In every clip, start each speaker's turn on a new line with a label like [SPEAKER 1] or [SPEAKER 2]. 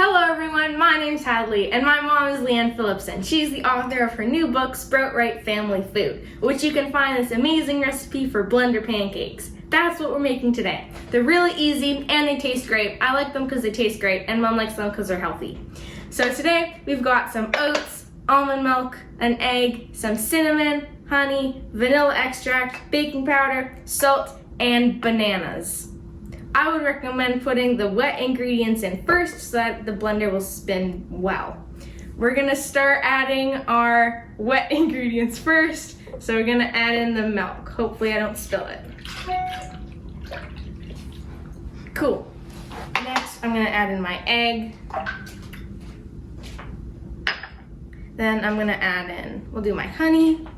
[SPEAKER 1] Hello everyone, my name's Hadley, and my mom is Leanne Phillipson. She's the author of her new book, Sprout Right Family Food, which you can find this amazing recipe for blender pancakes. That's what we're making today. They're really easy and they taste great. I like them because they taste great, and Mom likes them because they're healthy. So today we've got some oats, almond milk, an egg, some cinnamon, honey, vanilla extract, baking powder, salt, and bananas. I would recommend putting the wet ingredients in first so that the blender will spin well. We're gonna start adding our wet ingredients first, so we're gonna add in the milk. Hopefully I don't spill it. Cool. Next, I'm gonna add in my egg. Then I'm gonna add in, we'll do my honey,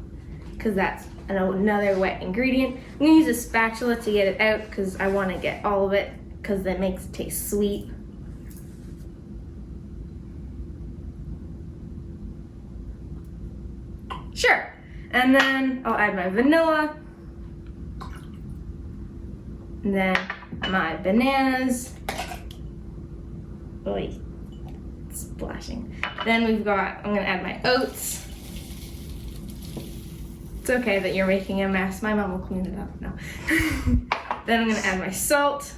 [SPEAKER 1] because that's another wet ingredient. I'm gonna use a spatula to get it out because I want to get all of it because that makes it taste sweet. Sure. And then I'll add my vanilla. And then my bananas. Oy, it's splashing. Then I'm gonna add my oats. It's okay that you're making a mess. My mom will clean it up now. Then I'm gonna add my salt,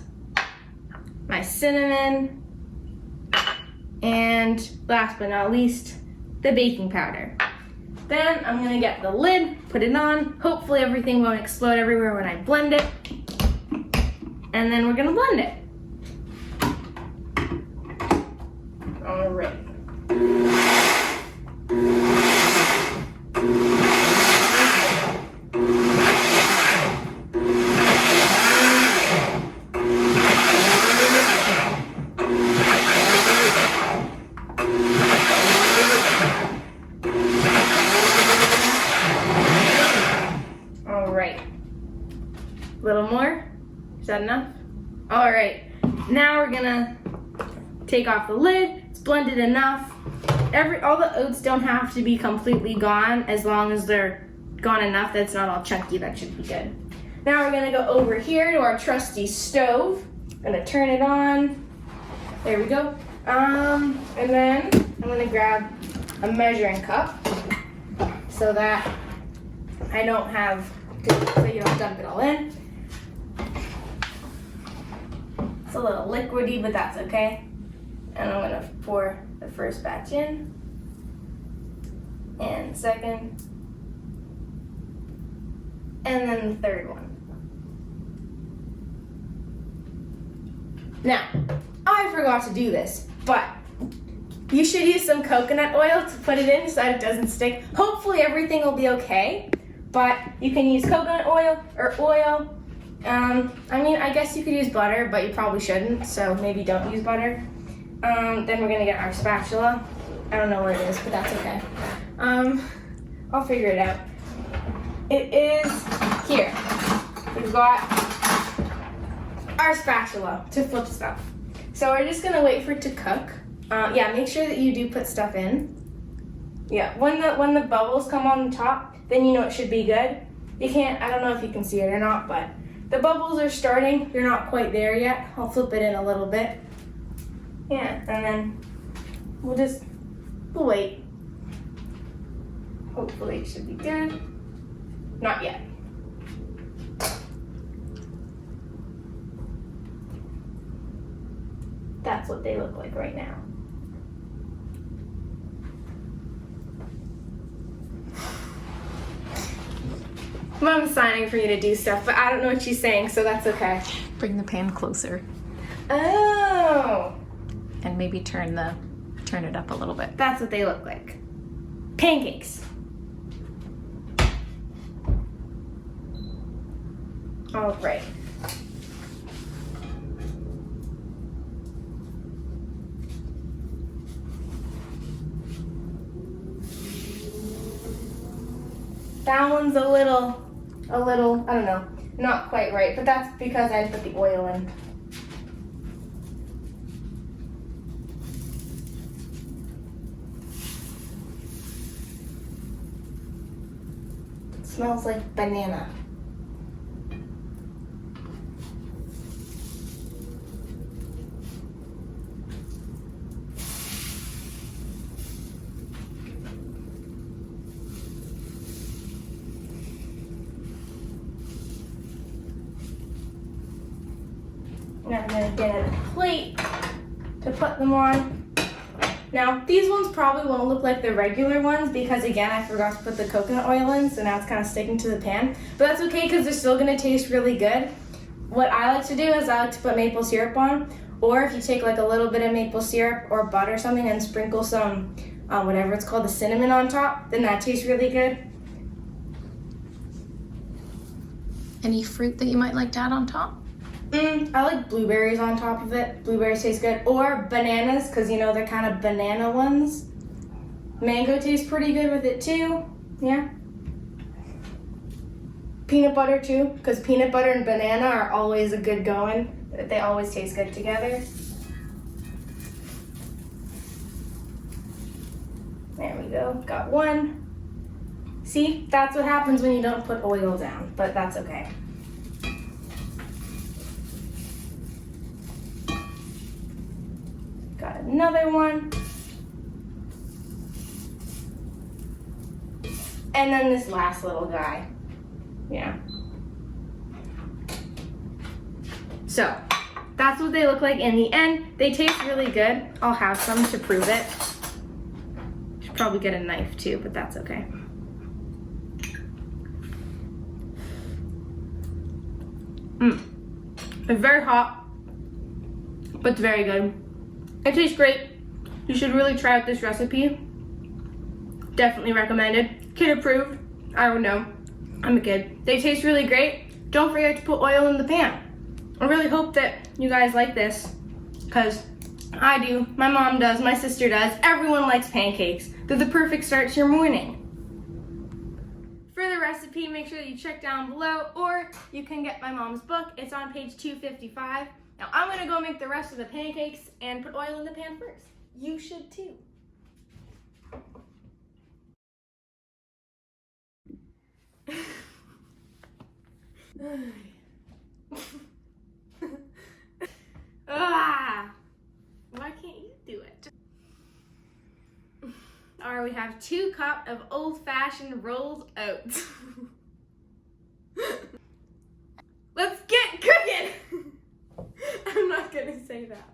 [SPEAKER 1] my cinnamon, and last but not least, the baking powder. Then I'm gonna get the lid, put it on. Hopefully everything won't explode everywhere when I blend it. And then we're gonna blend it. All right. A little more? Is that enough? All right, now we're gonna take off the lid. It's blended enough. All the oats don't have to be completely gone, as long as they're gone enough that it's not all chunky. That should be good. Now we're gonna go over here to our trusty stove. I'm gonna turn it on. There we go. And then I'm gonna grab a measuring cup so that I don't have so you don't dump it all in. It's a little liquidy, but that's okay. And I'm gonna pour the first batch in, and second, and then the third one. Now, I forgot to do this, but you should use some coconut oil to put it in so that it doesn't stick. Hopefully everything will be okay, but you can use coconut oil or oil. I mean, I guess you could use butter, but you probably shouldn't, so maybe don't use butter. Then we're gonna get our spatula. I don't know where it is, but that's okay. I'll figure it out. It is here. We've got our spatula to flip stuff. So we're just gonna wait for it to cook. Yeah, make sure that you do put stuff in. Yeah, when the bubbles come on the top, then you know it should be good. You can't, I don't know if you can see it or not, but the bubbles are starting. They're not quite there yet. I'll flip it in a little bit. Yeah, and then we'll wait. Hopefully it should be good. Not yet. That's what they look like right now. Mom's signing for you to do stuff, but I don't know what she's saying, so that's okay.
[SPEAKER 2] Bring the pan closer.
[SPEAKER 1] Oh.
[SPEAKER 2] And maybe turn it up a little bit.
[SPEAKER 1] That's what they look like. Pancakes. All right. That one's a little, I don't know, not quite right, but that's because I put the oil in. It smells like banana. I'm gonna get a plate to put them on. Now, these ones probably won't look like the regular ones because, again, I forgot to put the coconut oil in, so now it's kind of sticking to the pan. But that's okay because they're still going to taste really good. What I like to do is I like to put maple syrup on, or if you take like a little bit of maple syrup or butter or something and sprinkle some, whatever it's called, the cinnamon on top, then that tastes really good.
[SPEAKER 2] Any fruit that you might like to add on top?
[SPEAKER 1] I like blueberries on top of it. Blueberries taste good. Or bananas, because you know they're kind of banana ones. Mango tastes pretty good with it too. Yeah. Peanut butter too, because peanut butter and banana are always a good going. They always taste good together. There we go. Got one. See, that's what happens when you don't put oil down, but that's okay. Got another one. And then this last little guy. Yeah. So, that's what they look like in the end. They taste really good. I'll have some to prove it. Should probably get a knife too, but that's okay. It's very hot, but it's very good. It tastes great. You should really try out this recipe. Definitely recommended. Kid approved. I don't know. I'm a kid. They taste really great. Don't forget to put oil in the pan. I really hope that you guys like this, because I do, my mom does, my sister does, everyone likes pancakes. They're the perfect start to your morning. For the recipe, make sure that you check down below, or you can get my mom's book. It's on page 255. Now I'm gonna go make the rest of the pancakes and put oil in the pan first. You should too. Why can't you do it? Alright, we have 2 cups of old-fashioned rolled oats. Let's get cooking! I'm not gonna say that.